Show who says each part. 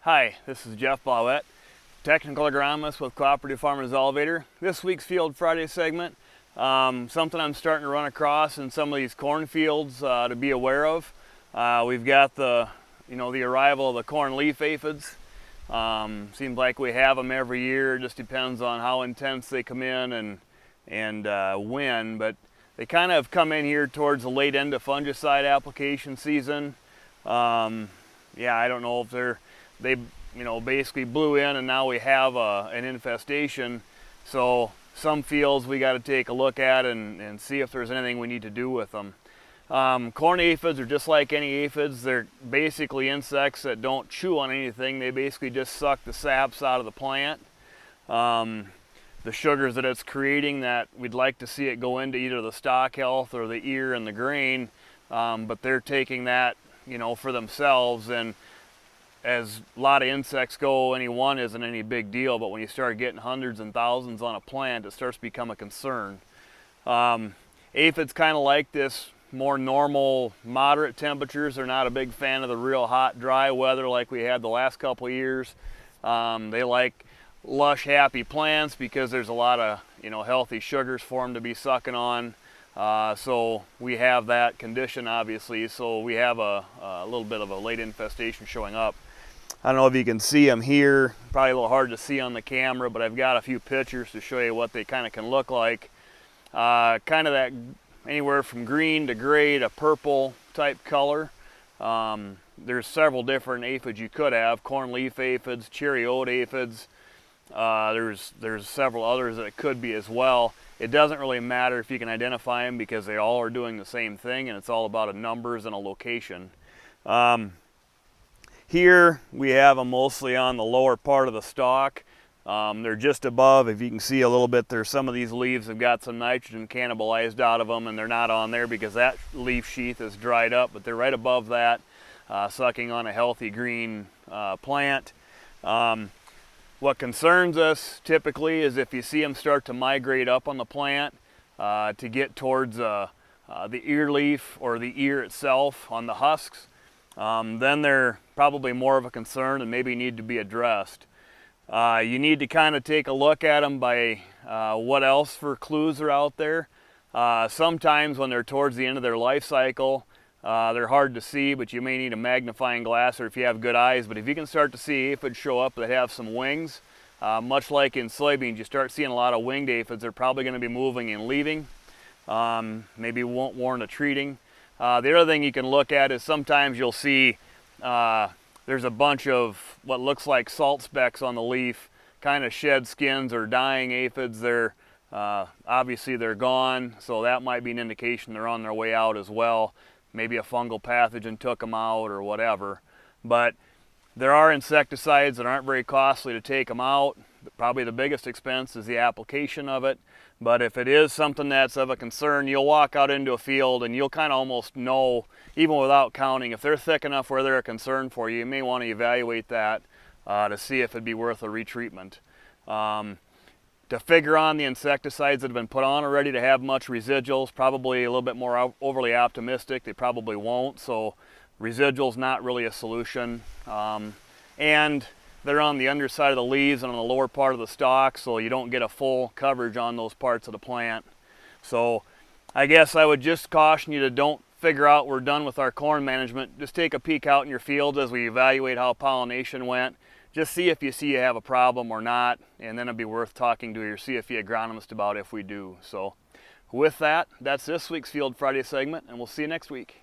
Speaker 1: Hi, this is Jeff Blauette, technical agronomist with Cooperative Farmers Elevator. This week's Field Friday segment, something I'm starting to run across in some of these cornfields to be aware of. We've got the arrival of the corn leaf aphids. Seems like we have them every year. It just depends on how intense they come in and when. But they kind of come in here towards the late end of fungicide application season. I don't know if they basically blew in and now we have an infestation. So some fields we got to take a look at and see if there's anything we need to do with them. Corn aphids are just like any aphids. They're basically insects that don't chew on anything. They basically just suck the saps out of the plant. The sugars that it's creating that we'd like to see it go into either the stalk health or the ear and the grain, but they're taking that for themselves. And as a lot of insects go, any one isn't any big deal, but when you start getting hundreds and thousands on a plant, it starts to become a concern. Aphids kind of like this more normal, moderate temperatures. They're not a big fan of the real hot, dry weather like we had the last couple of years. They like lush, happy plants because there's a lot of healthy sugars for them to be sucking on. So we have that condition, obviously, so we have a little bit of a late infestation showing up. I don't know if you can see them here, probably a little hard to see on the camera, but I've got a few pictures to show you what they kind of can look like. Kind of that anywhere from green to gray to purple type color. There's several different aphids you could have, corn leaf aphids, cherry oat aphids. There's several others that it could be as well. It doesn't really matter if you can identify them because they all are doing the same thing, and it's all about a numbers and a location. Here we have them mostly on the lower part of the stalk. They're just above. If you can see a little bit there, some of these leaves have got some nitrogen cannibalized out of them, and they're not on there because that leaf sheath is dried up, but they're right above that, sucking on a healthy green plant. What concerns us typically is if you see them start to migrate up on the plant to get towards the ear leaf or the ear itself on the husks, then they're probably more of a concern and maybe need to be addressed. You need to kind of take a look at them by what else for clues are out there. Sometimes when they're towards the end of their life cycle, they're hard to see, but you may need a magnifying glass or if you have good eyes. But if you can start to see aphids show up that have some wings, much like in soybeans, you start seeing a lot of winged aphids, they're probably going to be moving and leaving. Maybe won't warrant a treating. The other thing you can look at is sometimes you'll see there's a bunch of what looks like salt specks on the leaf, kind of shed skins or dying aphids. They're obviously they're gone, so that might be an indication they're on their way out as well. Maybe a fungal pathogen took them out or whatever. But there are insecticides that aren't very costly to take them out. Probably the biggest expense is the application of it. But if it is something that's of a concern, you'll walk out into a field and you'll kind of almost know, even without counting, if they're thick enough where they're a concern for you, you may want to evaluate that to see if it'd be worth a retreatment. To figure on the insecticides that have been put on already to have much residuals, probably a little bit more overly optimistic. They probably won't, so residuals not really a solution. And they're on the underside of the leaves and on the lower part of the stalk, so you don't get a full coverage on those parts of the plant. So I guess I would just caution you to don't figure out we're done with our corn management. Just take a peek out in your field as we evaluate how pollination went. Just see if you have a problem or not, and then it'd be worth talking to your CFE agronomist about if we do. So with that, that's this week's Field Friday segment, and we'll see you next week.